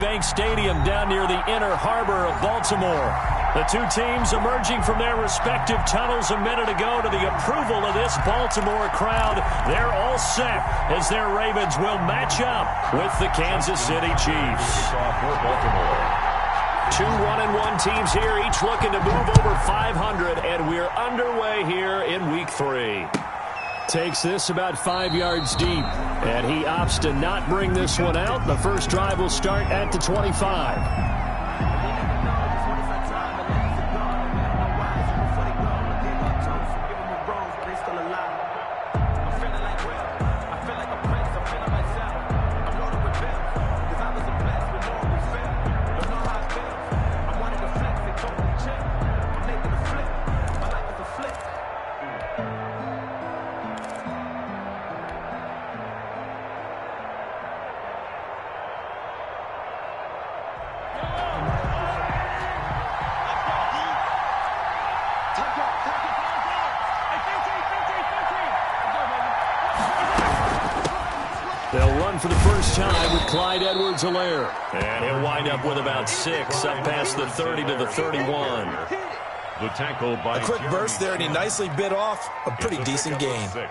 Bank Stadium down near the inner harbor of Baltimore. The two teams emerging from their respective tunnels a minute ago to the approval of this Baltimore crowd. They're all set as their Ravens will match up with the Kansas City Chiefs. Two 1-1 teams here, each looking to move over 500, and we're underway here in Week 3. Takes this about 5 yards deep, and he opts to not bring this one out. The first drive will start at the 25. They'll run for the first time with Clyde Edwards-Helaire. And he'll wind up with about 6, up past the 30 to the 31. The tackle by a quick burst there, and he nicely bit off a pretty decent gain. 6.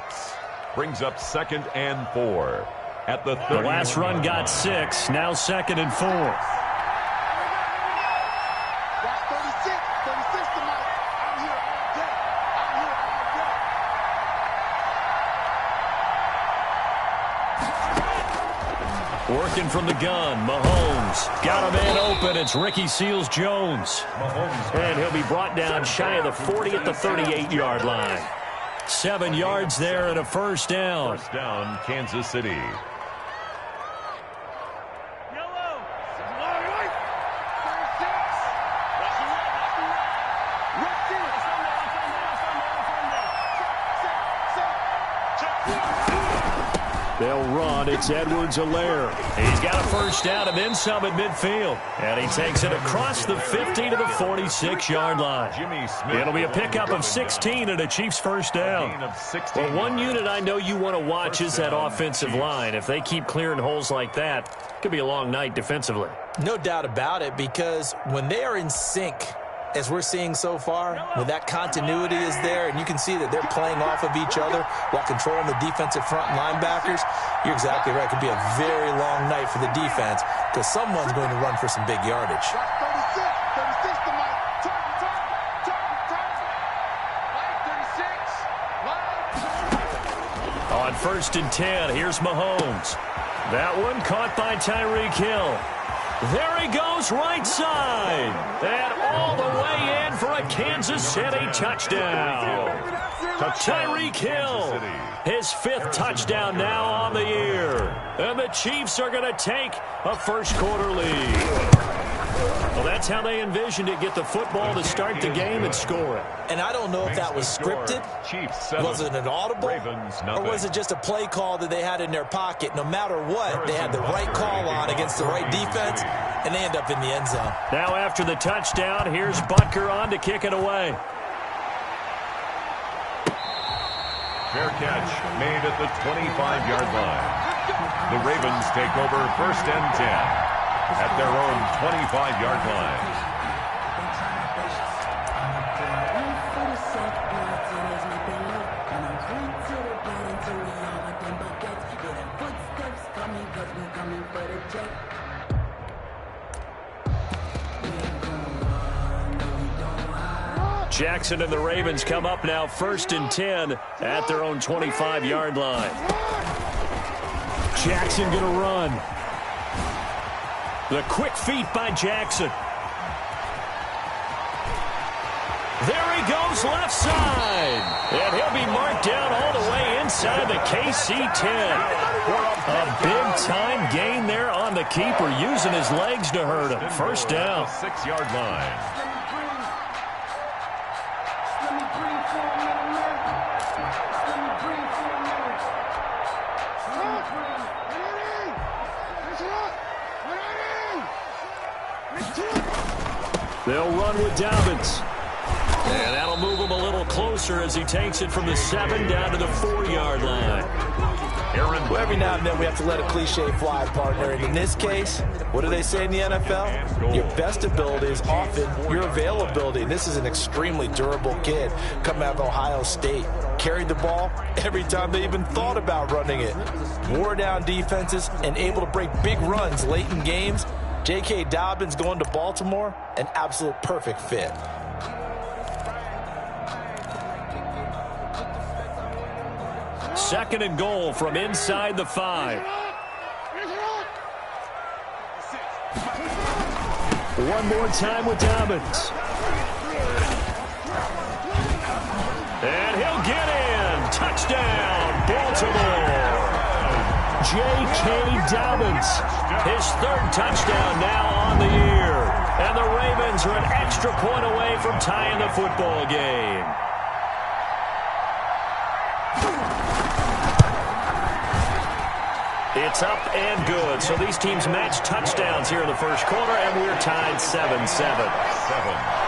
Brings up 2nd and 4 at the 30. The last run got 6, now 2nd and 4. Working from the gun, Mahomes got a man open. It's Ricky Seals-Jones. And he'll be brought down shy of the 40 at the 38-yard line. 7 yards there and a first down. First down, Kansas City. They'll run. It's Edwards-Helaire. He's got a first down and then some at midfield. And he takes it across the 50 to the 46-yard line. It'll be a pickup of 16 and a Chiefs first down. Well, one unit I know you want to watch is that offensive line. If they keep clearing holes like that, it could be a long night defensively. No doubt about it, because when they are in sync, as we're seeing so far, when that continuity is there, and you can see that they're playing off of each other while controlling the defensive front linebackers, you're exactly right. It could be a very long night for the defense because someone's going to run for some big yardage. On 1st and 10, here's Mahomes. That one caught by Tyreek Hill. There he goes, right side. And all the way in for a Kansas City touchdown. Tyreek Hill, his 5th touchdown now on the year. And the Chiefs are going to take a first-quarter lead. Well, that's how they envisioned it, get the football to start the game and score it. And I don't know if that was scripted, was it an audible, or was it just a play call that they had in their pocket? No matter what, they had the right call on against the right defense, and they end up in the end zone. Now after the touchdown, here's Butker on to kick it away. Fair catch made at the 25-yard line. The Ravens take over 1st and 10. At their own 25-yard line. Jackson and the Ravens come up now 1st and 10 at their own 25-yard line. Jackson going to run. The quick feet by Jackson. There he goes, left side. And he'll be marked down all the way inside the KC-10. A big-time gain there on the keeper, using his legs to hurt him. First down. 6-yard line. They'll run with Dobbins. And that'll move him a little closer as he takes it from the 7 down to the 4-yard line. Well, every now and then we have to let a cliche fly, partner. And in this case, what do they say in the NFL? Your best ability is often your availability. And this is an extremely durable kid coming out of Ohio State. Carried the ball every time they even thought about running it. Wore down defenses and able to break big runs late in games. J.K. Dobbins going to Baltimore, an absolute perfect fit. Second and goal from inside the 5. One more time with Dobbins. And he'll get in. Touchdown, Baltimore. J.K. Dobbins, his third touchdown now on the year. And the Ravens are an extra point away from tying the football game. It's up and good. So these teams match touchdowns here in the first quarter, and we're tied 7-7.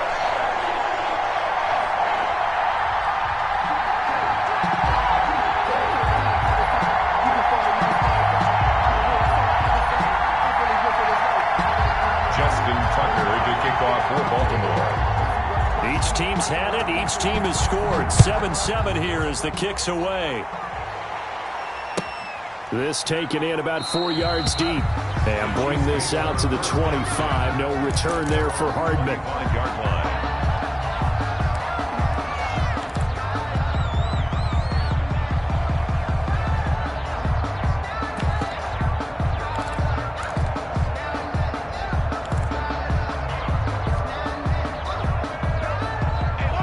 Each team's had it. Each team has scored. 7-7 here as the kick's away. This taken in about 4 yards deep. And bring this out to the 25. No return there for Hardman. 5-yard line.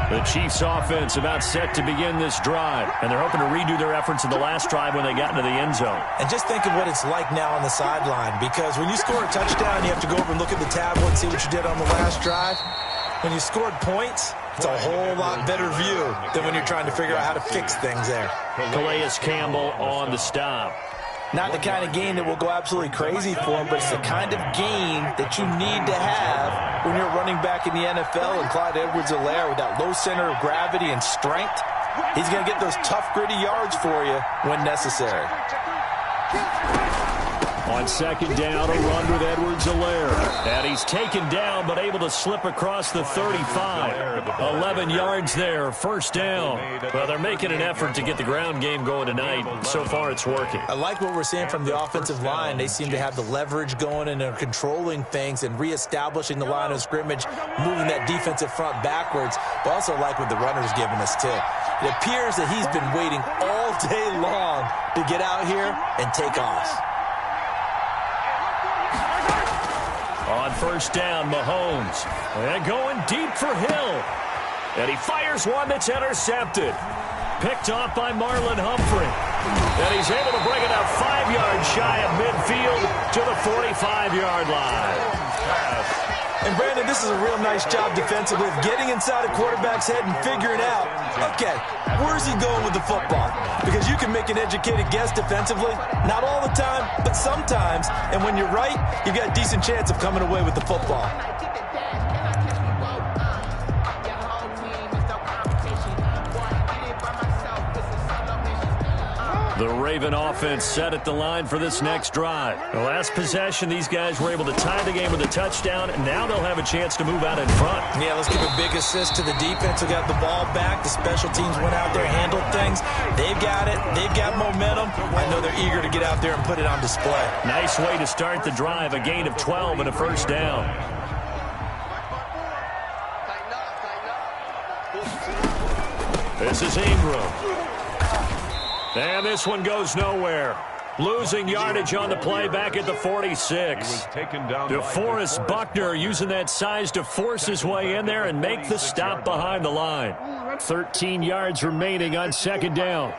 The Chiefs offense about set to begin this drive, and they're hoping to redo their efforts in the last drive when they got into the end zone. And just think of what it's like now on the sideline, because when you score a touchdown, you have to go over and look at the tablet and see what you did on the last drive. When you scored points, it's a whole lot better view than when you're trying to figure out how to fix things there. Calais Campbell on the stop. Not the kind of game that will go absolutely crazy for him, but it's the kind of game that you need to have when you're running back in the NFL. And Clyde Edwards-Helaire, with that low center of gravity and strength, he's going to get those tough, gritty yards for you when necessary. On second down, a run with Edwards-Helaire. And he's taken down, but able to slip across the 35. 11 yards there, first down. Well, they're making an effort to get the ground game going tonight. So far, it's working. I like what we're seeing from the offensive line. They seem to have the leverage going, and they're controlling things and reestablishing the line of scrimmage, moving that defensive front backwards. But also like what the runner's giving us, too. It appears that he's been waiting all day long to get out here and take off. On first down, Mahomes. And going deep for Hill. And he fires one that's intercepted. Picked off by Marlon Humphrey. And he's able to bring it out 5 yards shy of midfield to the 45-yard line. And, Brandon, this is a real nice job defensively of getting inside a quarterback's head and figuring out, okay, where's he going with the football? Because you can make an educated guess defensively, not all the time, but sometimes. And when you're right, you've got a decent chance of coming away with the football. The Raven offense set at the line for this next drive. The last possession, these guys were able to tie the game with a touchdown, and now they'll have a chance to move out in front. Yeah, let's give a big assist to the defense who got the ball back. The special teams went out there, handled things. They've got it. They've got momentum. I know they're eager to get out there and put it on display. Nice way to start the drive, a gain of 12 and a first down. This is Ingram. And this one goes nowhere. Losing yardage on the play back at the 46. DeForest Buckner using that size to force his way in there and make the stop behind the line. 13 yards remaining on second down.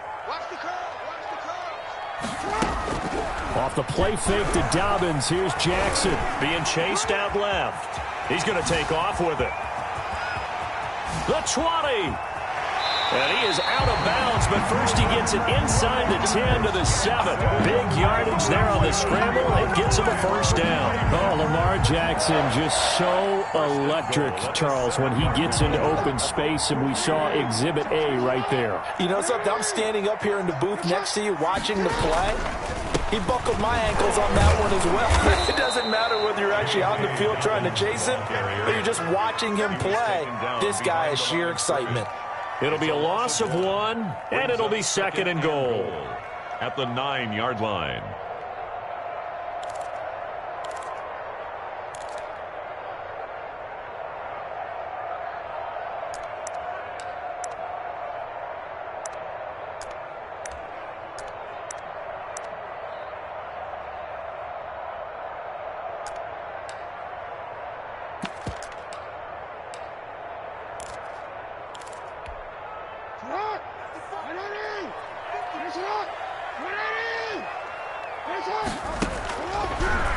Off the play fake to Dobbins, here's Jackson. Being chased out left. He's going to take off with it. The 20. And he is out of bounds, but first he gets it inside the 10 to the 7. Big yardage there on the scramble. It gets him a first down. Oh, Lamar Jackson just so electric, Charles, when he gets into open space, and we saw Exhibit A right there. You know something? I'm standing up here in the booth next to you watching the play. He buckled my ankles on that one as well. It doesn't matter whether you're actually out in the field trying to chase him or you're just watching him play. This guy is sheer excitement. It'll be a loss of 1, and it'll be 2nd and goal. At the 9-yard line.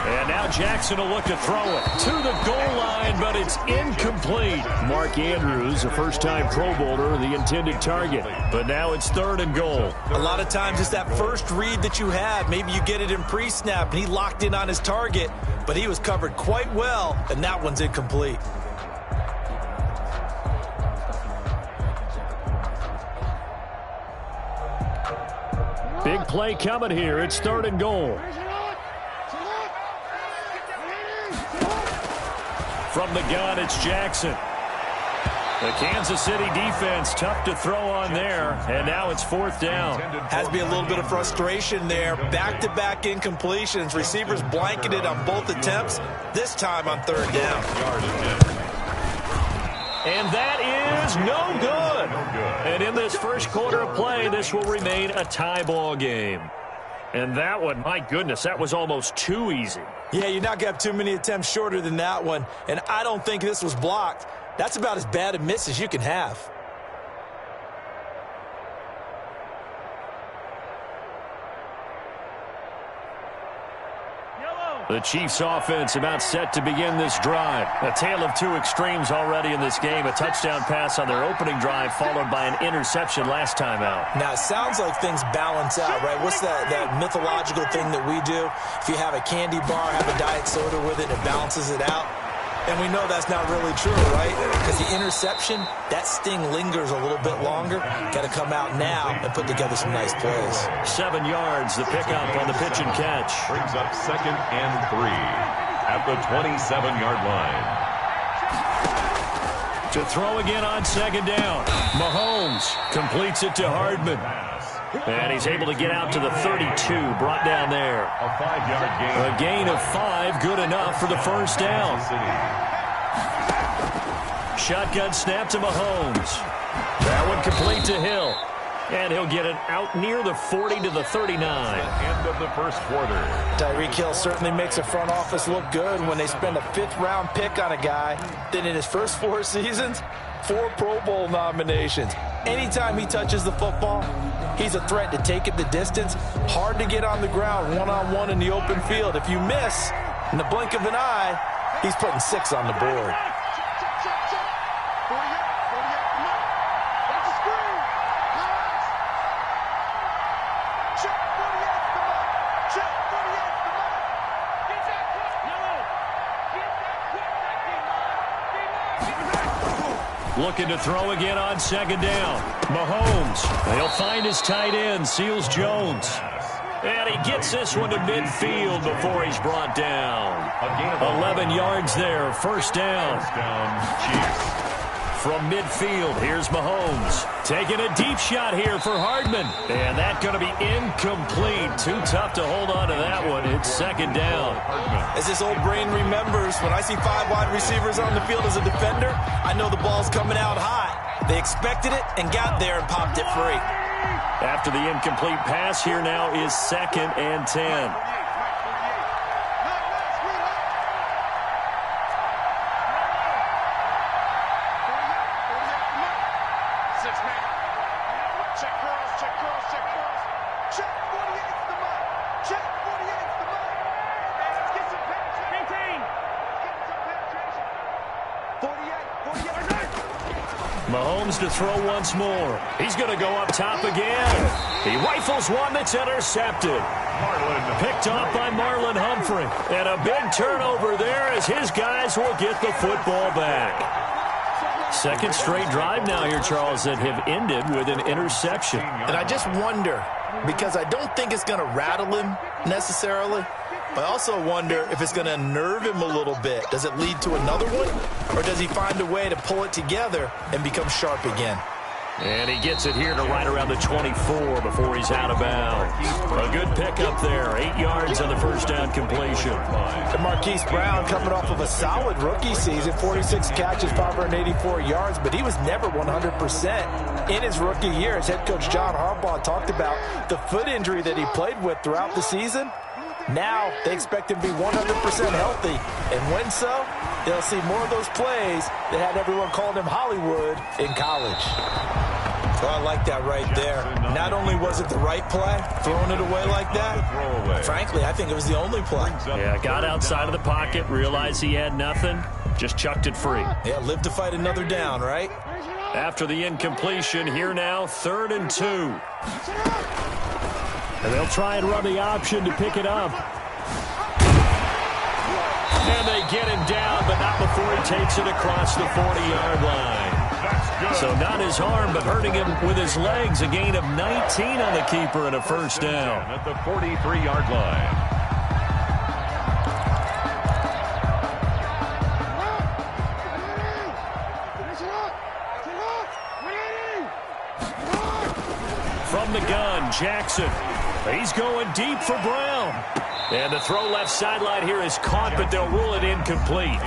And now Jackson will look to throw it to the goal line, but it's incomplete. Mark Andrews, a first-time Pro Bowler, the intended target. But now it's 3rd and goal. A lot of times it's that first read that you have. Maybe you get it in pre-snap, and he locked in on his target, but he was covered quite well, and that one's incomplete. Big play coming here. It's 3rd and goal. From the gun, it's Jackson. The Kansas City defense, tough to throw on there, and now it's 4th down. Has to be a little bit of frustration there. Back-to-back incompletions. Receivers blanketed on both attempts, this time on 3rd down. And that is no good. And in this first quarter of play, this will remain a tie ball game. And that one, my goodness, that was almost too easy. Yeah, you're not going to have too many attempts shorter than that one. And I don't think this was blocked. That's about as bad a miss as you can have. The Chiefs offense about set to begin this drive. A tale of two extremes already in this game. A touchdown pass on their opening drive followed by an interception last time out. Now, it sounds like things balance out, right? What's that mythological thing that we do? If you have a candy bar, have a diet soda with it, it balances it out. And we know that's not really true, right? Because the interception, that sting lingers a little bit longer. Got to come out now and put together some nice plays. 7 yards, the pickup on the pitch and catch. Brings up 2nd and 3 at the 27-yard line. To throw again on 2nd down. Mahomes completes it to Hardman. And he's able to get out to the 32, brought down there. A 5-yard gain. A gain of 5, good enough for the first down. Shotgun snap to Mahomes. That one complete to Hill. And he'll get it out near the 40 to the 39. End of the first quarter. Tyreek Hill certainly makes a front office look good when they spend a 5th-round pick on a guy. Then in his first 4 seasons, 4 Pro Bowl nominations. Anytime he touches the football, he's a threat to take it the distance. Hard to get on the ground one-on-one in the open field. If you miss, in the blink of an eye, he's putting 6 on the board. Looking to throw again on 2nd down. Mahomes, he'll find his tight end, Seals Jones. And he gets this one to midfield before he's brought down. 11 yards there, first down. Chiefs. From midfield, here's Mahomes. Taking a deep shot here for Hardman. And that's going to be incomplete. Too tough to hold on to that one. It's 2nd down. As this old brain remembers, when I see 5 wide receivers on the field as a defender, I know the ball's coming out high. They expected it and got there and popped it free. After the incomplete pass, here now is 2nd and 10. Mahomes to throw once more. He's going to go up top again. He rifles one that's intercepted. Picked off by Marlon Humphrey. And a big turnover there as his guys will get the football back. Second straight drive now here, Charles, that have ended with an interception. And I just wonder, because I don't think it's going to rattle him necessarily, but I also wonder if it's going to unnerve him a little bit. Does it lead to another one, or does he find a way to pull it together and become sharp again? And he gets it here to right around the 24 before he's out of bounds. A good pickup there. 8 yards on the first down completion. And Marquise Brown coming off of a solid rookie season, 46 catches, 584 yards, but he was never 100% in his rookie year. As head coach John Harbaugh talked about the foot injury that he played with throughout the season. Now they expect him to be 100% healthy. And when so, they'll see more of those plays that had everyone calling him Hollywood in college. Oh, I like that right there. Not only was it the right play, throwing it away like that, frankly, I think it was the only play. Yeah, got outside of the pocket, realized he had nothing, just chucked it free. Yeah, live to fight another down, right? After the incompletion, here now, 3rd and 2. And they'll try and run the option to pick it up. And they get him down, but not before he takes it across the 40-yard line. So not his arm, but hurting him with his legs. A gain of 19 on the keeper and a first down. At the 43-yard line. From the gun, Jackson. He's going deep for Brown. And the throw left sideline here is caught, but they'll rule it incomplete.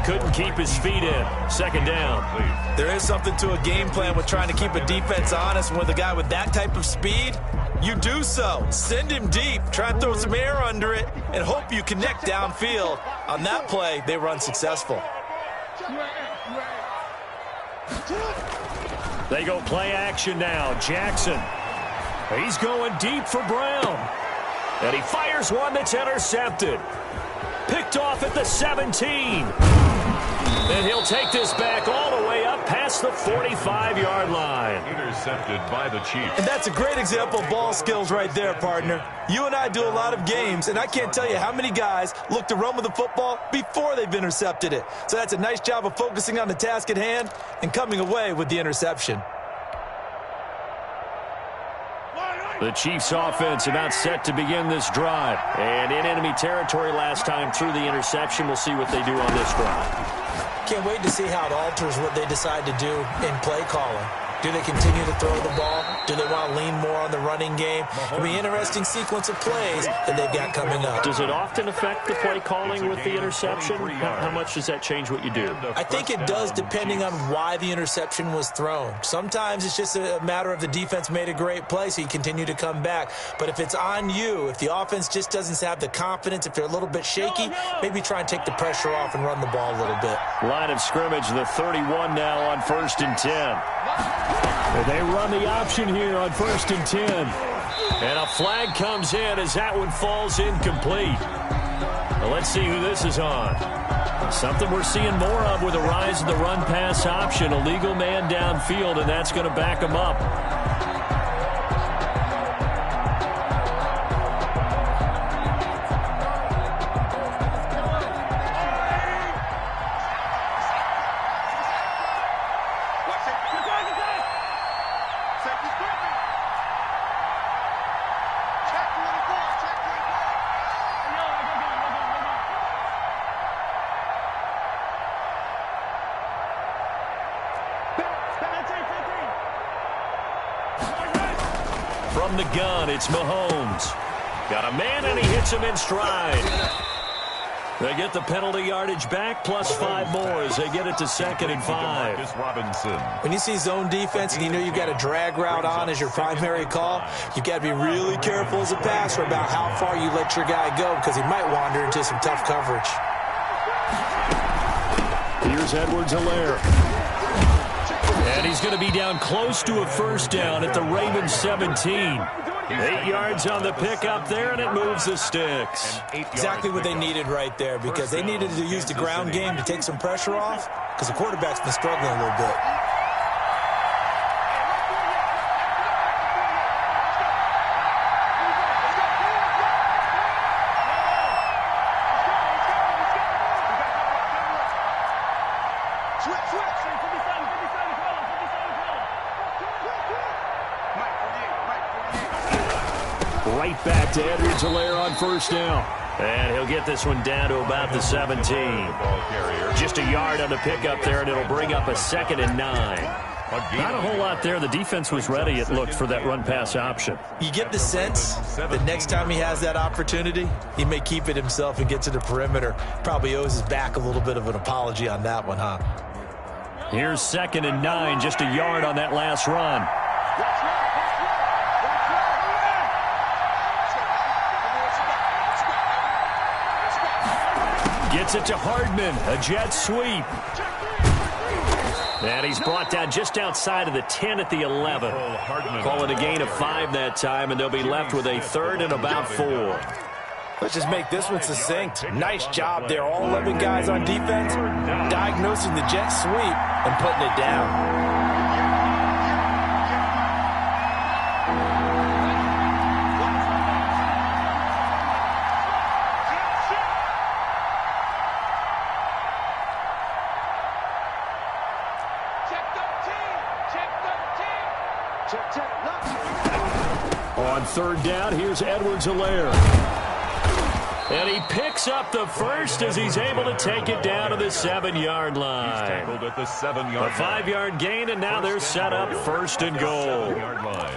Couldn't keep his feet in. 2nd down. There is something to a game plan with trying to keep a defense honest. With a guy with that type of speed, you do so. Send him deep. Try and throw some air under it and hope you connect downfield. On that play, they run successful. They go play action now. Jackson. He's going deep for Brown. And he fires one that's intercepted. Picked off at the 17. And he'll take this back all the way up past the 45-yard line. Intercepted by the Chiefs. And that's a great example of ball skills right there, partner. You and I do a lot of games, and I can't tell you how many guys look to run with the football before they've intercepted it. So that's a nice job of focusing on the task at hand and coming away with the interception. The Chiefs offense about set to begin this drive. And in enemy territory last time through the interception. We'll see what they do on this drive. Can't wait to see how it alters what they decide to do in play calling. Do they continue to throw the ball? Do they want to lean more on the running game? It'll be an interesting sequence of plays that they've got coming up. Does it often affect the play calling with the interception? How much does that change what you do? I think it does depending on why the interception was thrown. Sometimes it's just a matter of the defense made a great play, so you continue to come back. But if it's on you, if the offense just doesn't have the confidence, if they're a little bit shaky, maybe try and take the pressure off and run the ball a little bit. Line of scrimmage, the 31 now on 1st and 10. And they run the option here on 1st and 10. And a flag comes in as that one falls incomplete. Well, let's see who this is on. Something we're seeing more of with the rise of the run-pass option. A legal man downfield, and that's going to back him up. From the gun, it's Mahomes. Got a man, and he hits him in stride. They get the penalty yardage back, plus 5 more as they get it to 2nd and 5. Robinson. When you see zone defense and you know you've got a drag route on as your primary call, you've got to be really careful as a passer about how far you let your guy go because he might wander into some tough coverage. Here's Edwards-Helaire. And he's going to be down close to a first down at the Ravens 17. 8 yards on the pickup there, and it moves the sticks. Exactly what they needed right there because they needed to use the ground game to take some pressure off because the quarterback's been struggling a little bit. Right back to Edwards-Helaire on first down. And he'll get this one down to about the 17. Just a yard on the pickup there, and it'll bring up a 2nd and 9. Not a whole lot there. The defense was ready, it looked, for that run-pass option. You get the sense that next time he has that opportunity, he may keep it himself and get to the perimeter. Probably owes his back a little bit of an apology on that one, huh? Here's 2nd and 9, just a yard on that last run. Gets it to Hardman, a jet sweep. And he's brought down just outside of the 10 at the 11. Call it a gain of 5 that time, and they'll be left with a 3rd and about 4. Let's just make this one succinct. Nice job there, all 11 guys on defense, diagnosing the jet sweep and putting it down. On 3rd down, here's Edwards-Helaire. And he picks up the first as he's able to take it down to the 7-yard line. He's tackled at the 7-yard line. A 5-yard gain, and now they're set up 1st and goal. 7-yard line.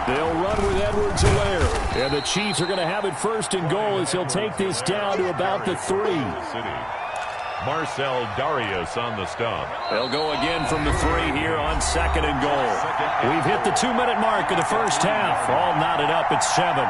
They'll run with Edwards-Helaire. And the Chiefs are going to have it 1st and goal as he'll take this down to about the 3. Marcel Darius on the stop. They'll go again from the 3 here on 2nd and goal. We've hit the 2-minute mark of the first half. All knotted up at 7.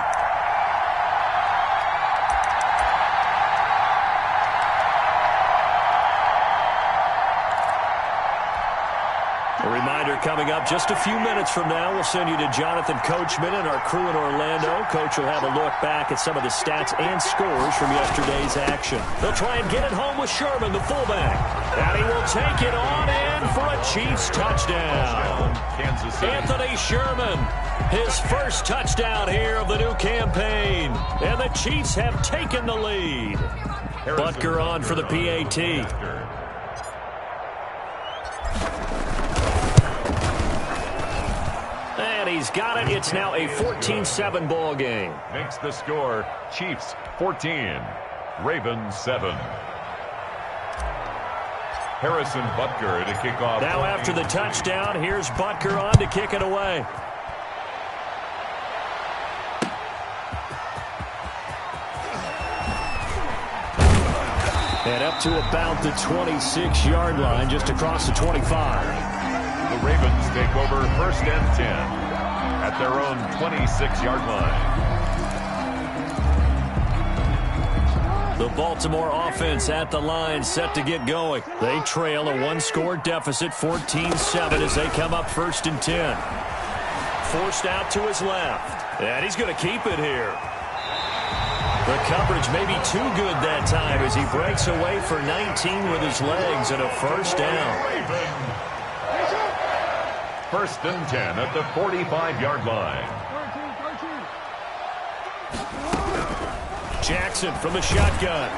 A reminder coming up just a few minutes from now. We'll send you to Jonathan Coachman and our crew in Orlando. Coach will have a look back at some of the stats and scores from yesterday's action. They'll try and get it home with Sherman, the fullback. And he will take it on in for a Chiefs touchdown. Kansas City. Anthony Sherman, his first touchdown here of the new campaign. And the Chiefs have taken the lead. Butker on for the PAT. And he's got it. It's now a 14-7 ball game. Makes the score Chiefs 14, Ravens 7. Harrison Butker to kick off. Now after the touchdown, here's Butker on to kick it away. And up to about the 26-yard line, just across the 25. The Ravens take over 1st and 10 at their own 26-yard line. The Baltimore offense at the line, set to get going. They trail a 1-score deficit, 14-7, as they come up 1st and 10. Forced out to his left. And he's going to keep it here. The coverage may be too good that time as he breaks away for 19 with his legs and a 1st down. 1st and 10 at the 45-yard line. Jackson from the shotgun.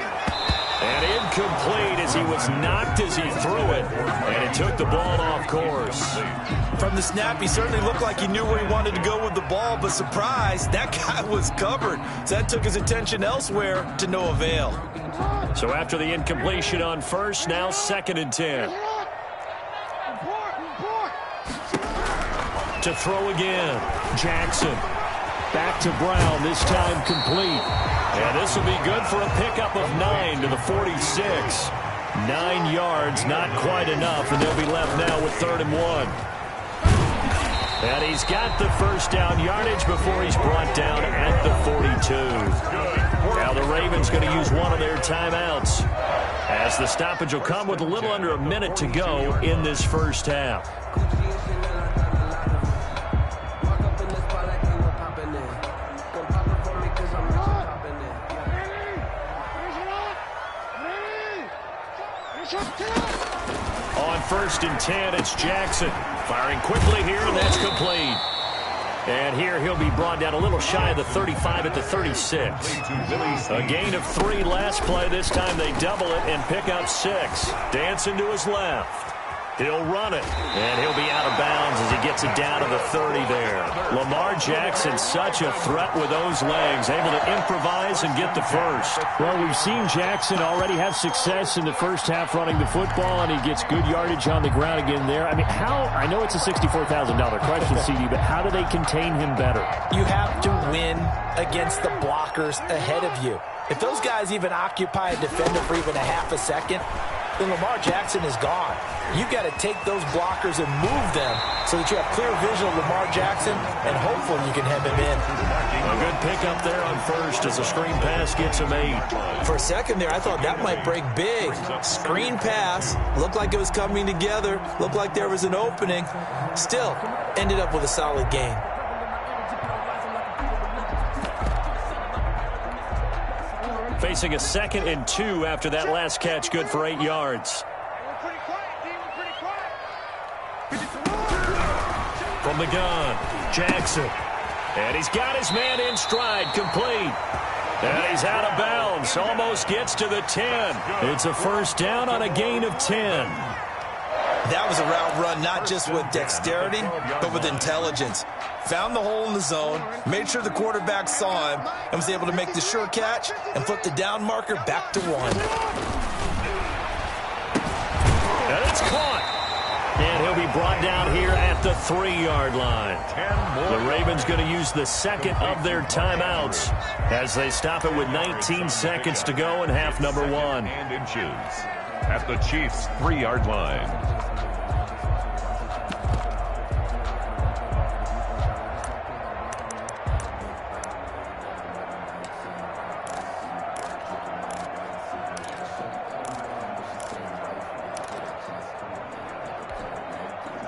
And incomplete as he was knocked as he threw it. And it took the ball off course. From the snap, he certainly looked like he knew where he wanted to go with the ball, but surprise, that guy was covered. So that took his attention elsewhere to no avail. So after the incompletion on 1st, now 2nd and 10. To throw again. Jackson. Back to Brown, this time complete. And this will be good for a pickup of 9 to the 46. 9 yards, not quite enough, and they'll be left now with 3rd and 1. And he's got the 1st down yardage before he's brought down at the 42. Now the Ravens going to use one of their timeouts, as the stoppage will come with a little under a minute to go in this first half. On 1st and 10. It's Jackson firing quickly here, and that's complete. And here he'll be brought down a little shy of the 35 at the 36. A gain of 3 last play. This time they double it and pick up 6. Dancing to his left. He'll run it, and he'll be out of bounds as he gets it down to the 30 there. Lamar Jackson, such a threat with those legs, able to improvise and get the first. Well, we've seen Jackson already have success in the first half running the football, and he gets good yardage on the ground again there. I mean, I know it's a $64,000 question, CD, but how do they contain him better? You have to win against the blockers ahead of you. If those guys even occupy a defender for even a half a second, then Lamar Jackson is gone. You've got to take those blockers and move them so that you have clear vision of Lamar Jackson, and hopefully you can hem him in. A good pickup there on 1st as a screen pass gets him 8. For a second there, I thought that might break big. Screen pass, looked like it was coming together, looked like there was an opening. Still, ended up with a solid gain. Facing a 2nd and 2 after that last catch, good for 8 yards. From the gun, Jackson. And he's got his man in stride, complete. And he's out of bounds, almost gets to the 10. It's a 1st down on a gain of 10. That was a route run not just with dexterity, but with intelligence. Found the hole in the zone, made sure the quarterback saw him, and was able to make the sure catch and flip the down marker back to 1. And it's caught. And he'll be brought down here at the 3-yard line. The Ravens going to use the 2nd of their timeouts as they stop it with 19 seconds to go in half number 1. And inches at the Chiefs' 3-yard line.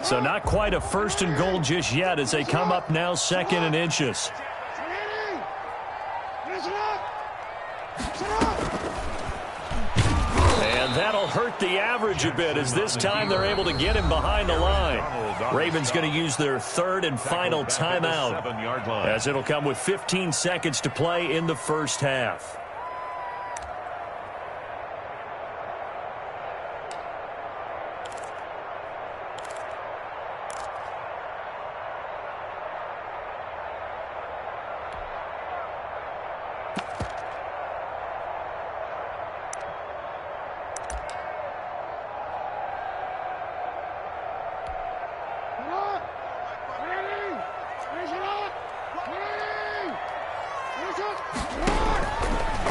So not quite a 1st and goal just yet as they come up now 2nd and inches. And that'll hurt the average a bit as this time they're able to get him behind the line. Ravens going to use their 3rd and final timeout as it'll come with 15 seconds to play in the first half.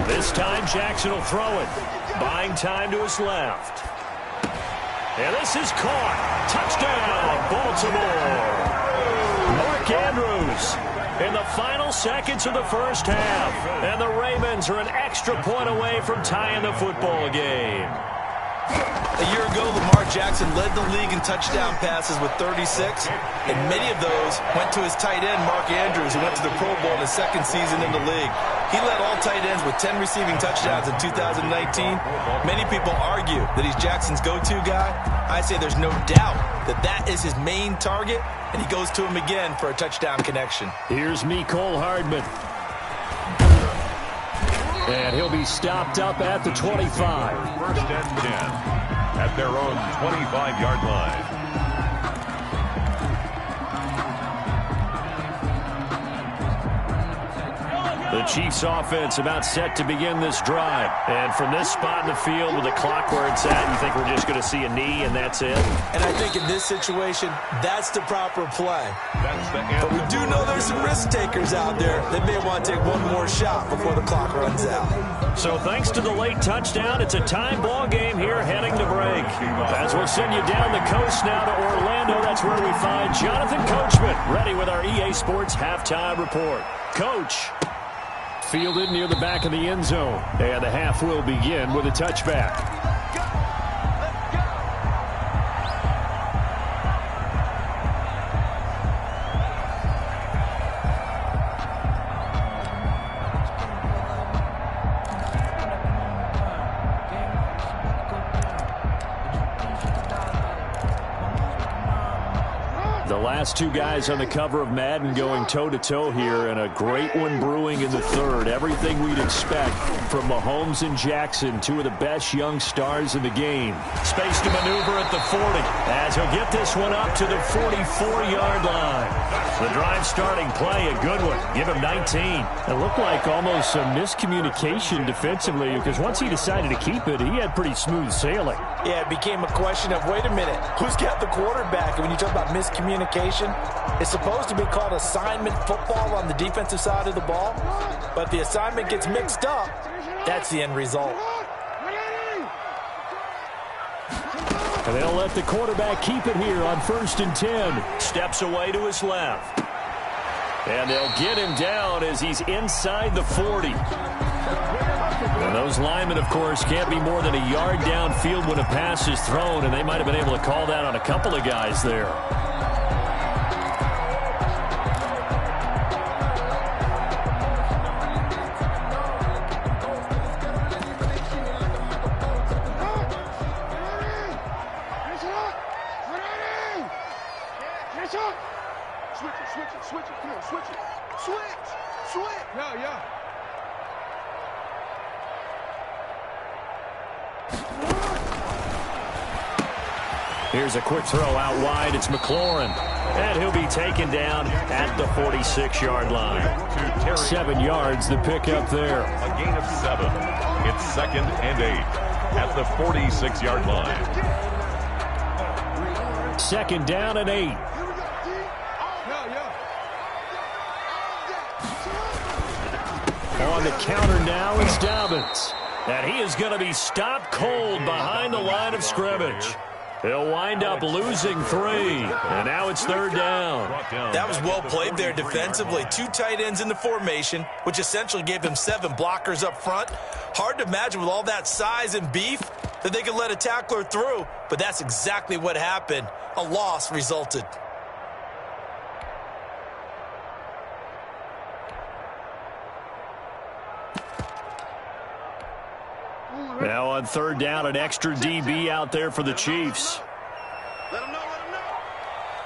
This time Jackson will throw it. Buying time to his left. And this is caught. Touchdown, Baltimore. Mark Andrews in the final seconds of the first half. And the Ravens are an extra point away from tying the football game. A year ago, Lamar Jackson led the league in touchdown passes with 36, and many of those went to his tight end, Mark Andrews, who went to the Pro Bowl in his 2nd season in the league. He led all tight ends with 10 receiving touchdowns in 2019. Many people argue that he's Jackson's go-to guy. I say there's no doubt that that is his main target, and he goes to him again for a touchdown connection. Here's Mecole Hardman. And he'll be stopped up at the 25. 1st and 10 at their own 25-yard line. The Chiefs offense about set to begin this drive. And from this spot in the field with the clock where it's at, you think we're just going to see a knee and that's it? And I think in this situation, that's the proper play. That's the end. But we do know there's some risk takers out there that may want to take one more shot before the clock runs out. So thanks to the late touchdown, it's a time ball game here heading to break. As we'll send you down the coast now to Orlando, that's where we find Jonathan Coachman ready with our EA Sports halftime report. Coach. Fielded near the back of the end zone. And the half will begin with a touchback. The last two guys on the cover of Madden going toe-to-toe here, and a great one brewing in the third. Everything we'd expect from Mahomes and Jackson, two of the best young stars in the game. Space to maneuver at the 40 as he'll get this one up to the 44-yard line. The drive starting play, a good one. Give him 19. It looked like almost some miscommunication defensively, because once he decided to keep it, he had pretty smooth sailing. Yeah, it became a question of, wait a minute, who's got the quarterback? And when you talk about miscommunication, it's supposed to be called assignment football on the defensive side of the ball, but the assignment gets mixed up. That's the end result. And they'll let the quarterback keep it here on 1st and 10. Steps away to his left. And they'll get him down as he's inside the 40. And those linemen, of course, can't be more than a yard downfield when a pass is thrown, and they might have been able to call that on a couple of guys there. Here's a quick throw out wide. It's McLaurin. And he'll be taken down at the 46-yard line. 7 yards, the pickup there. A gain of 7. It's 2nd and 8 at the 46-yard line. 2nd down and 8. On the counter now, it's Dobbins. And he is going to be stopped cold behind the line of scrimmage. He'll wind up losing 3. And now it's 3rd down. That was well played there defensively. 2 tight ends in the formation, which essentially gave him 7 blockers up front. Hard to imagine with all that size and beef that they could let a tackler through. But that's exactly what happened. A loss resulted. Now on 3rd down, an extra DB out there for the Chiefs. Let him know, let him know.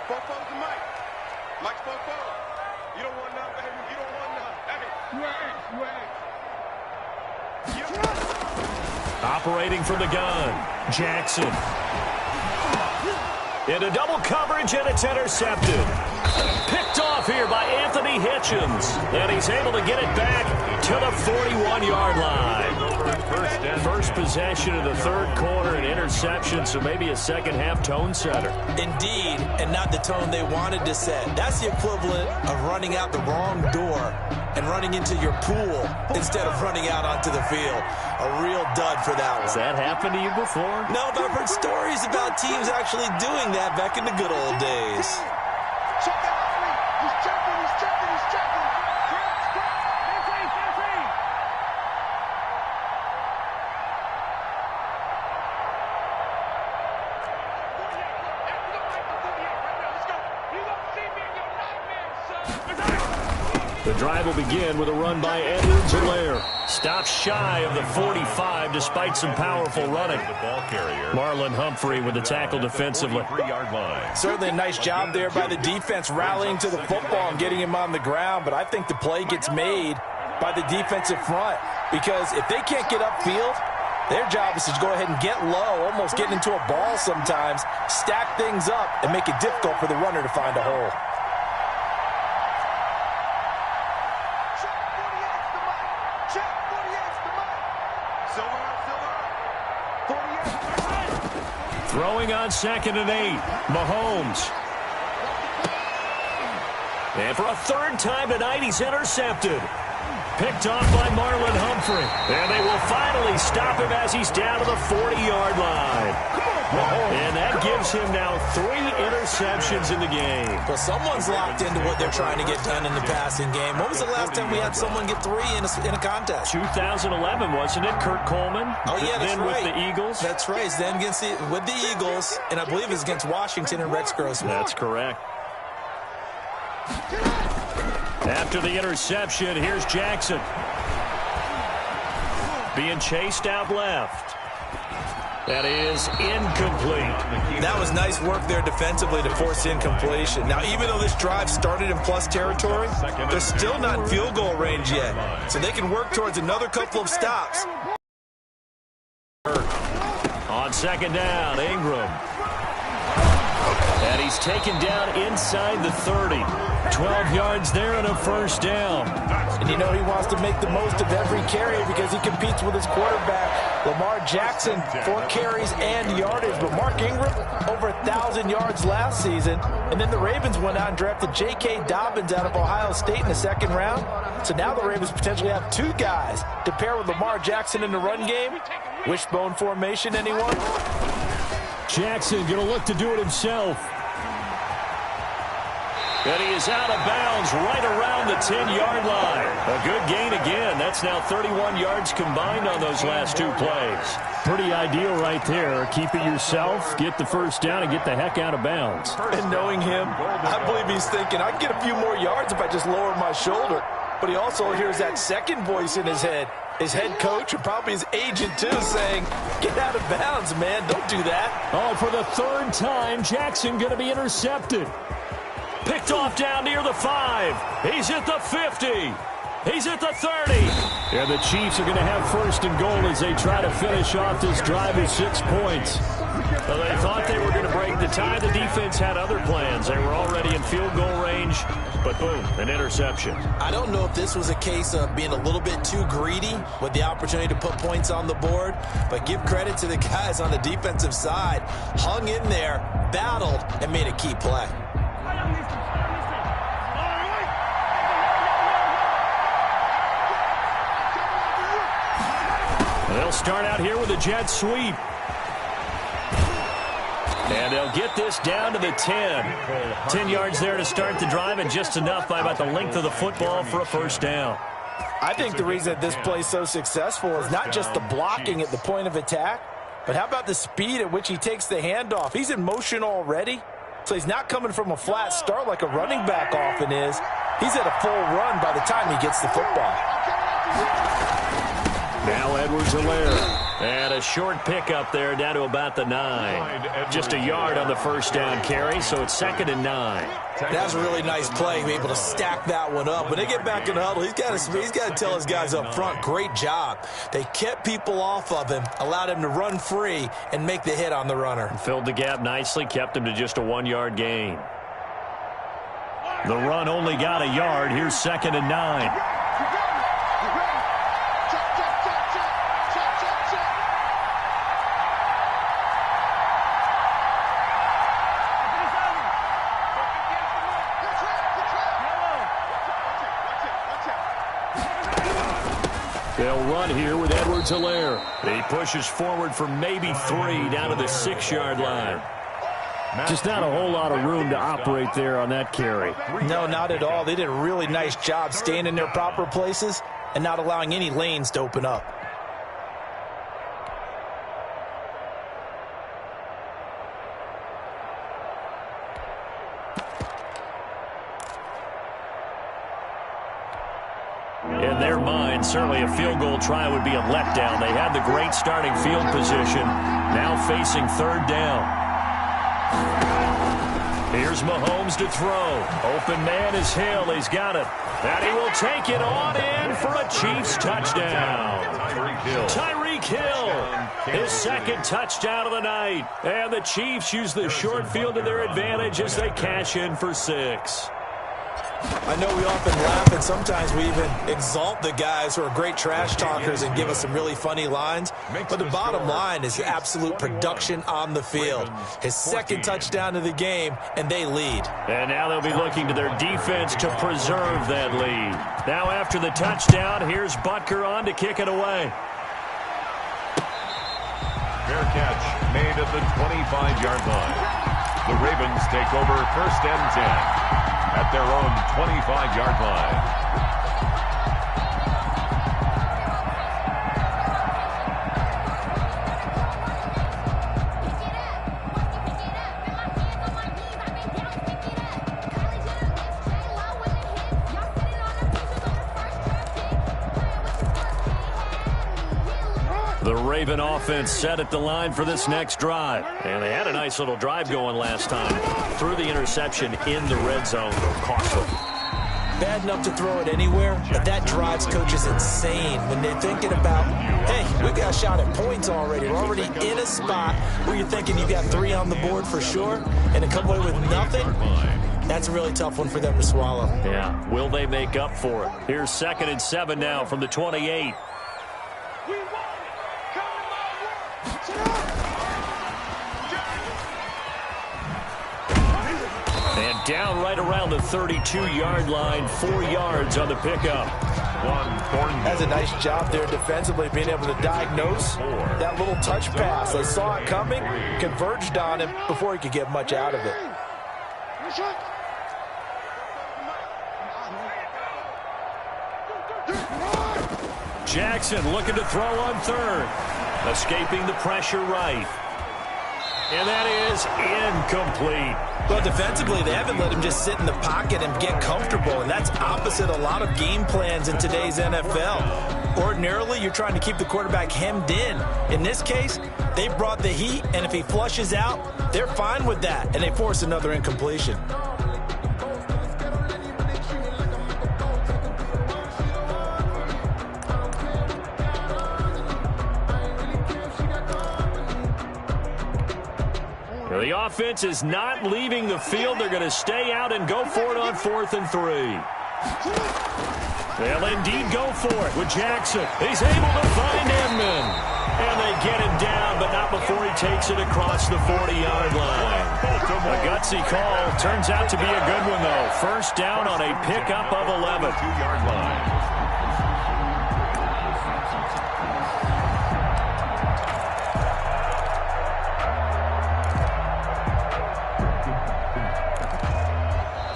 Fofo to Mike. Mike's Fofo. You don't want none, baby. You don't want none. Hey, you ain't. Operating from the gun, Jackson. Into double coverage, and it's intercepted. Picked off here by Anthony Hitchens. And he's able to get it back to the 41-yard line. First possession of the 3rd quarter, an interception, so maybe a second-half tone setter. Indeed, and not the tone they wanted to set. That's the equivalent of running out the wrong door and running into your pool instead of running out onto the field. A real dud for that one. Has that happened to you before? No, but I've heard stories about teams actually doing that back in the good old days. Check that out. He's checking, he's checking, he's checking. The drive will begin with a run by Edwards-Helaire. Stops shy of the 45 despite some powerful running. The ball carrier, Marlon Humphrey with the tackle defensively. 43-yard line. Certainly a nice job there by the defense rallying to the football and getting him on the ground, but I think the play gets made by the defensive front because if they can't get upfield, their job is to go ahead and get low, almost get into a ball sometimes, stack things up, and make it difficult for the runner to find a hole. Throwing on 2nd and 8, Mahomes. And for a 3rd time tonight, he's intercepted. Picked off by Marlon Humphrey. And they will finally stop him as he's down to the 40-yard line. And that gives him now 3 interceptions in the game. Well, someone's locked into what they're trying to get done in the passing game. When was the last time we had someone get 3 in a contest? 2011, wasn't it? Kurt Coleman. Oh, yeah, that's then right. with the Eagles. That's right. Then with the Eagles, and I believe it's against Washington and Rex Grossman. That's correct. After the interception, here's Jackson. Being chased out left. That is incomplete. That was nice work there defensively to force incompletion. Now, even though this drive started in plus territory, they're still not in field goal range yet. So they can work towards another couple of stops. On second down, Ingram. And he's taken down inside the 30. 12 yards there and a first down. And you know he wants to make the most of every carry because he competes with his quarterback, Lamar Jackson, 4 carries and yardage. But Mark Ingram, over 1,000 yards last season. And then the Ravens went out and drafted J.K. Dobbins out of Ohio State in the second round. So now the Ravens potentially have 2 guys to pair with Lamar Jackson in the run game. Wishbone formation, anyone? Jackson going to look to do it himself. And he is out of bounds right around the 10-yard line. A good gain again. That's now 31 yards combined on those last 2 plays. Pretty ideal right there. Keep it yourself, get the first down, and get the heck out of bounds. And knowing him, I believe he's thinking, I can get a few more yards if I just lower my shoulder. But he also hears that second voice in his head. His head coach and probably his agent, too, saying, get out of bounds, man. Don't do that. Oh, for the 3rd time, Jackson going to be intercepted. Picked off down near the 5. He's at the 50. He's at the 30. And the Chiefs are going to have first and goal as they try to finish off this drive with 6 points. Well, they thought they were going to break the tie. The defense had other plans. They were already in field goal range, but boom, an interception. I don't know if this was a case of being a little bit too greedy with the opportunity to put points on the board, but give credit to the guys on the defensive side. Hung in there, battled, and made a key play. They'll start out here with a jet sweep. And they'll get this down to the 10. 10 yards there to start the drive, and just enough by about the length of the football for a first down. I think the reason that this play is so successful is not just the blocking at the point of attack, but how about the speed at which he takes the handoff? He's in motion already, so he's not coming from a flat start like a running back often is. He's at a full run by the time he gets the football. Now Edwards-Helaire. And a short pickup there down to about the 9. Just a yard on the first down carry, so it's 2nd and 9. That's a really nice play, be able to stack that one up. When they get back in the huddle, he's got to tell his guys up front, great job. They kept people off of him, allowed him to run free, and make the hit on the runner. Filled the gap nicely, kept him to just a 1-yard gain. The run only got a yard. Here's 2nd and 9. They'll run here with Edwards-Helaire. He pushes forward for maybe 3 down to the 6-yard line. Just not a whole lot of room to operate there on that carry. No, not at all. They did a really nice job staying in their proper places and not allowing any lanes to open up. In their mind, certainly a field goal try would be a letdown. They had the great starting field position, now facing 3rd down. Here's Mahomes to throw. Open man is Hill. He's got it. And he will take it on in for a Chiefs touchdown. Tyreek Hill, his 2nd touchdown of the night. And the Chiefs use the short field to their advantage as they cash in for 6. I know we often laugh, and sometimes we even exalt the guys who are great trash talkers and give us some really funny lines. But the bottom line is absolute production on the field. His 2nd touchdown of the game, and they lead. And now they'll be looking to their defense to preserve that lead. Now after the touchdown, here's Butker on to kick it away. Fair catch made at the 25-yard line. The Ravens take over 1st and 10. At their own 25-yard line. The Raven offense set at the line for this next drive. And they had a nice little drive going last time. Threw the interception in the red zone. Costly. Bad enough to throw it anywhere, but that drives coaches insane when they're thinking about, hey, we got a shot at points already. We're already in a spot where you're thinking you got 3 on the board for sure, and to come away with nothing, that's a really tough one for them to swallow. Yeah, will they make up for it? Here's 2nd and 7 now from the 28. And down right around the 32-yard line, 4 yards on the pickup. That's a nice job there defensively, being able to diagnose that little touch pass. They saw it coming, converged on him before he could get much out of it. Jackson looking to throw on 3rd. Escaping the pressure right. And that is incomplete. Well, defensively, they haven't let him just sit in the pocket and get comfortable, and that's opposite a lot of game plans in today's NFL. Ordinarily, you're trying to keep the quarterback hemmed in. In this case, they brought the heat, and if he flushes out, they're fine with that, and they force another incompletion. The offense is not leaving the field. They're going to stay out and go for it on 4th and 3. They'll indeed go for it with Jackson. He's able to find Edmond. And they get him down, but not before he takes it across the 40-yard line. A gutsy call. Turns out to be a good one, though. First down on a pickup of 11. 2-yard line.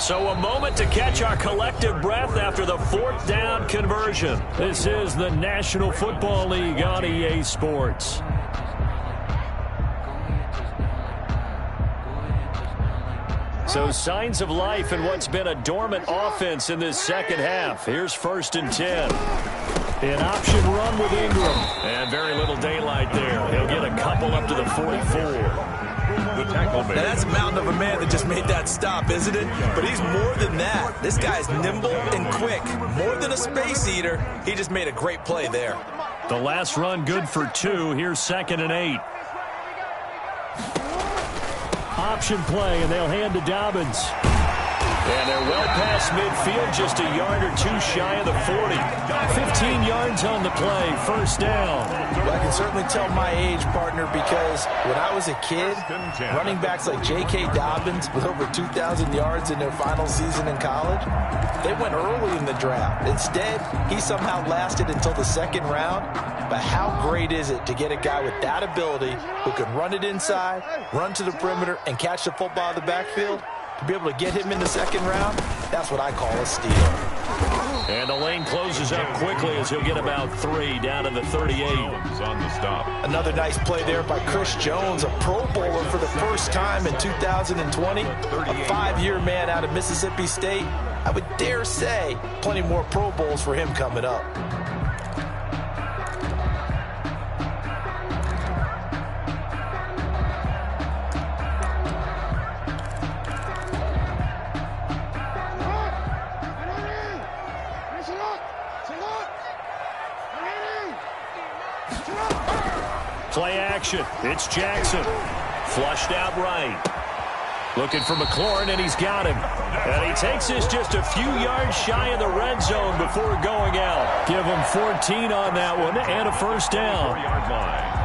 So a moment to catch our collective breath after the 4th down conversion. This is the National Football League on EA Sports. So signs of life in what's been a dormant offense in this second half. Here's 1st and 10. An option run with Ingram. And very little daylight there. He'll get a couple up to the 44. The tackle made. Now, that's a mountain of a man that just made that stop, isn't it? But he's more than that. This guy's nimble and quick. More than a space eater, he just made a great play there. The last run good for 2. Here's 2nd and 8. Option play, and they'll hand to Dobbins. And they're well past midfield, just a yard or 2 shy of the 40. 15 yards on the play, 1st down. Well, I can certainly tell my age, partner, because when I was a kid, running backs like J.K. Dobbins with over 2,000 yards in their final season in college, they went early in the draft. Instead, he somehow lasted until the 2nd round. But how great is it to get a guy with that ability who can run it inside, run to the perimeter, and catch the football in the backfield? To be able to get him in the 2nd round, that's what I call a steal. And the lane closes up quickly as he'll get about 3 down to the 38. On the stop. Another nice play there by Chris Jones, a Pro Bowler for the first time in 2020. A 5-year man out of Mississippi State. I would dare say plenty more Pro Bowls for him coming up. Play action. It's Jackson. Flushed out right. Looking for McLaurin, and he's got him. And he takes this just a few yards shy of the red zone before going out. Give him 14 on that one and a 1st down. 4-yard line.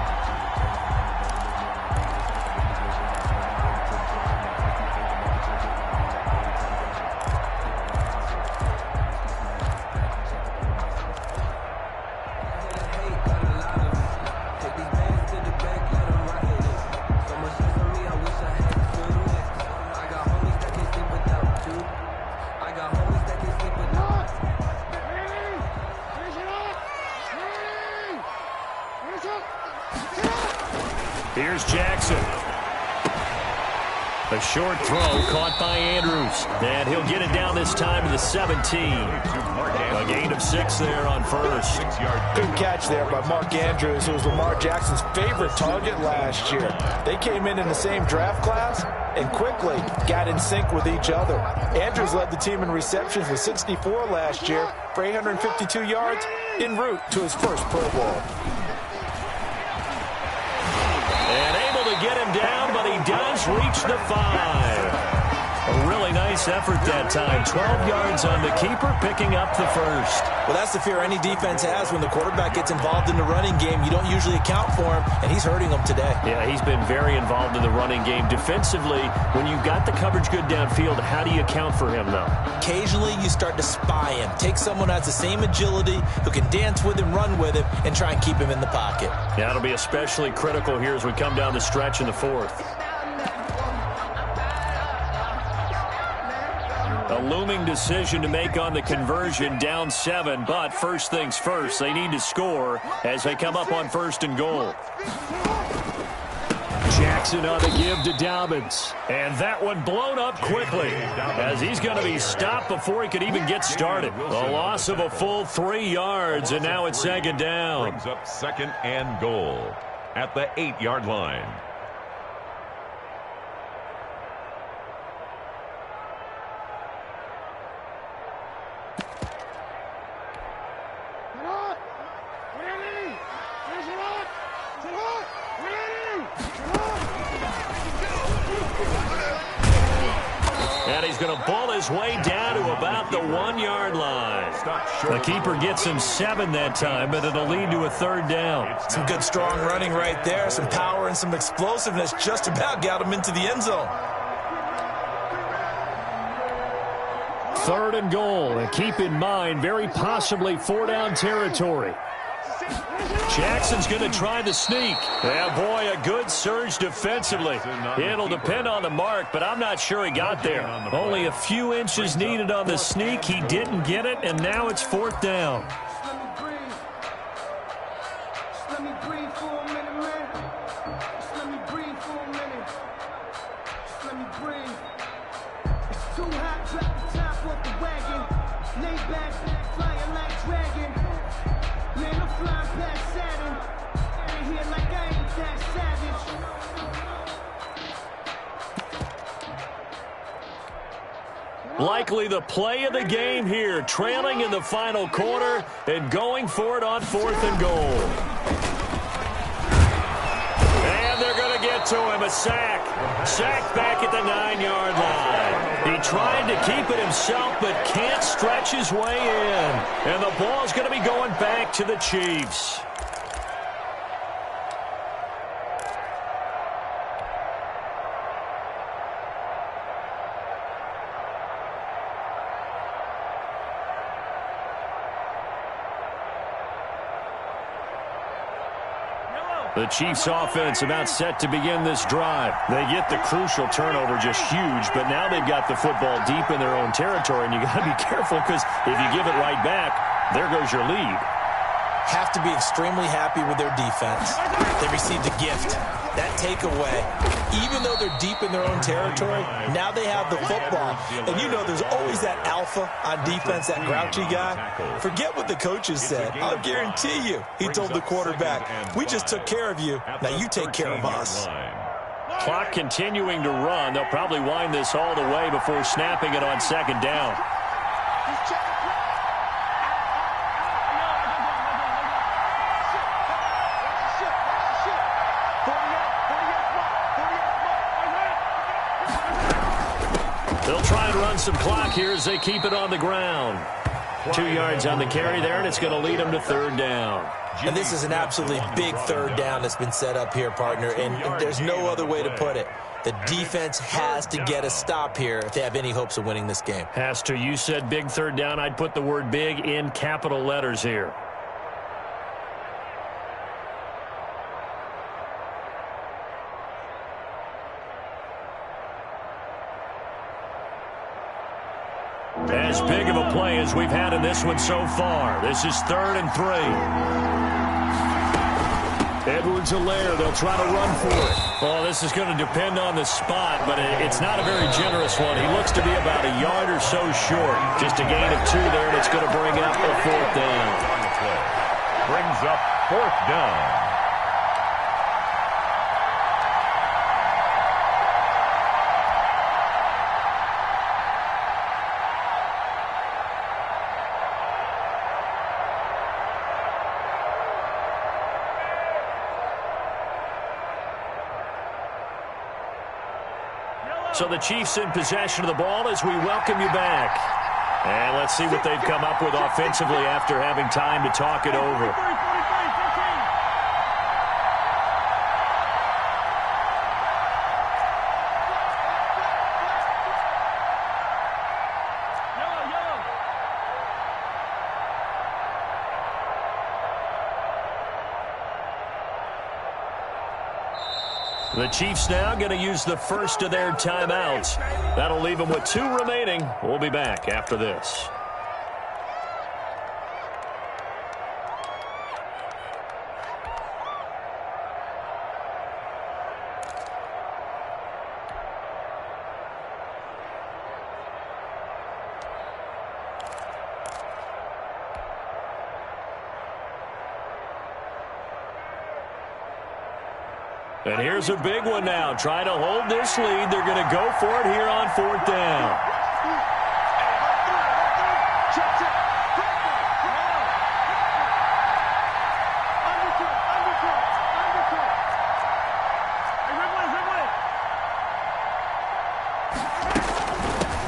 Here's Jackson. A short throw caught by Andrews. And he'll get it down this time to the 17. A gain of 6 there on first. Good catch there by Mark Andrews, who was Lamar Jackson's favorite target last year. They came in the same draft class and quickly got in sync with each other. Andrews led the team in receptions with 64 last year for 852 yards en route to his first Pro Bowl. And able to get him down, but he does reach the 5. A really nice effort that time. 12 yards on the keeper, picking up the first. Well, that's the fear any defense has when the quarterback gets involved in the running game. You don't usually account for him, and he's hurting them today. Yeah, he's been very involved in the running game. Defensively, when you've got the coverage good downfield, how do you account for him, though? Occasionally, you start to spy him. Take someone who has the same agility, who can dance with him, run with him, and try and keep him in the pocket. Yeah, it'll be especially critical here as we come down the stretch in the fourth. A looming decision to make on the conversion, down 7, but first things first, they need to score as they come up on 1st and goal. Jackson on the give to Dobbins. And that one blown up quickly as he's going to be stopped before he could even get started. A loss of a full 3 yards, and now it's 2nd down. Brings up 2nd and goal at the 8-yard line. And he's going to ball his way down to about the 1-yard line. The keeper gets him 7 that time, but it'll lead to a 3rd down. Some good, strong running right there. Some power and some explosiveness just about got him into the end zone. 3rd and goal. And keep in mind, very possibly 4-down territory. Jackson's going to try the sneak. Yeah, boy, a good surge defensively. It'll depend on the mark, but I'm not sure he got there. Only a few inches needed on the sneak. He didn't get it, and now it's 4th down. Likely the play of the game here, trailing in the final quarter and going for it on 4th and goal. And they're going to get to him, a sack. Sacked back at the 9-yard line. He tried to keep it himself but can't stretch his way in. And the ball's going to be going back to the Chiefs. The Chiefs offense about set to begin this drive. They get the crucial turnover, just huge, but now they've got the football deep in their own territory, and you got to be careful because if you give it right back, there goes your lead. Have to be extremely happy with their defense. They received a gift. That takeaway, even though they're deep in their own territory, now they have the football. And you know there's always that alpha on defense, that grouchy guy. Forget what the coaches said. I'll guarantee you, he told the quarterback, we just took care of you. Now you take care of us. Clock continuing to run. They'll probably wind this all the way before snapping it on 2nd down. They'll try and run some clock here as they keep it on the ground. 2 yards on the carry there, and it's going to lead them to 3rd down. And this is an absolutely big 3rd down that's been set up here, partner, and there's no other way to put it. The defense has to get a stop here if they have any hopes of winning this game. Has to. You said big 3rd down. I'd put the word big in capital letters here. As big of a play as we've had in this one so far. This is 3rd and 3. Edwards-Helaire, they'll try to run for it. Well, this is going to depend on the spot, but it's not a very generous one. He looks to be about a yard or so short. Just a gain of 2 there, and it's going to bring up a 4th down. Brings up 4th down. So the Chiefs in possession of the ball as we welcome you back. And let's see what they've come up with offensively after having time to talk it over. The Chiefs now going to use the first of their timeouts. That'll leave them with 2 remaining. We'll be back after this. And here's a big one now. Trying to hold this lead. They're going to go for it here on 4th down.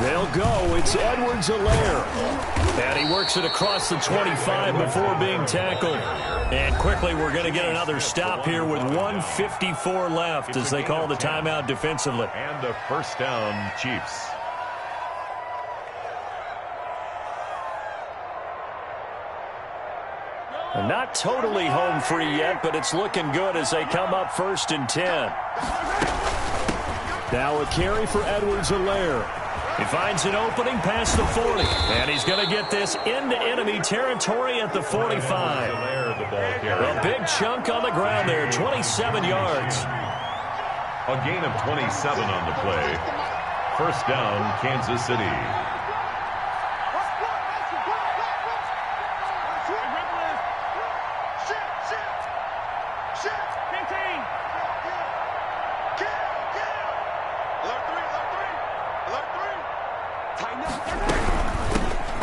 They'll go. It's Edwards-Helaire. And he works it across the 25 before being tackled. And quickly, we're going to get another stop here with 1:54 left as they call the timeout defensively. And a 1st down, Chiefs. And not totally home free yet, but it's looking good as they come up 1st and 10. Now a carry for Edwards-Helaire. He finds an opening past the 40. And he's going to get this into enemy territory at the 45. A big chunk on the ground there, 27 yards. A gain of 27 on the play. 1st down, Kansas City.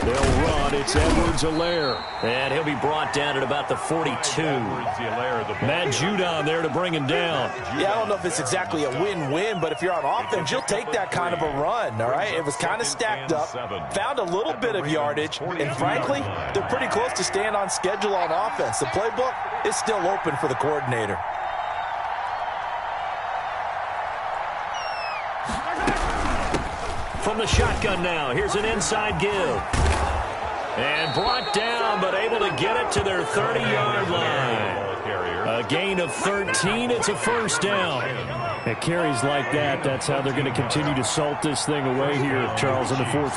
They'll run. It's Edwards-Helaire. And he'll be brought down at about the 42. Matt Judon there to bring him down. Yeah, I don't know if it's exactly a win-win, but if you're on offense, you'll take that kind of a run, all right? It was kind of stacked up, found a little bit of yardage, and frankly, they're pretty close to staying on schedule on offense. The playbook is still open for the coordinator. From the shotgun now, here's an inside give. And brought down, but able to get it to their 30-yard line. A gain of 13, it's a 1st down. At carries like that, that's how they're going to continue to salt this thing away here, Charles, in the 4th.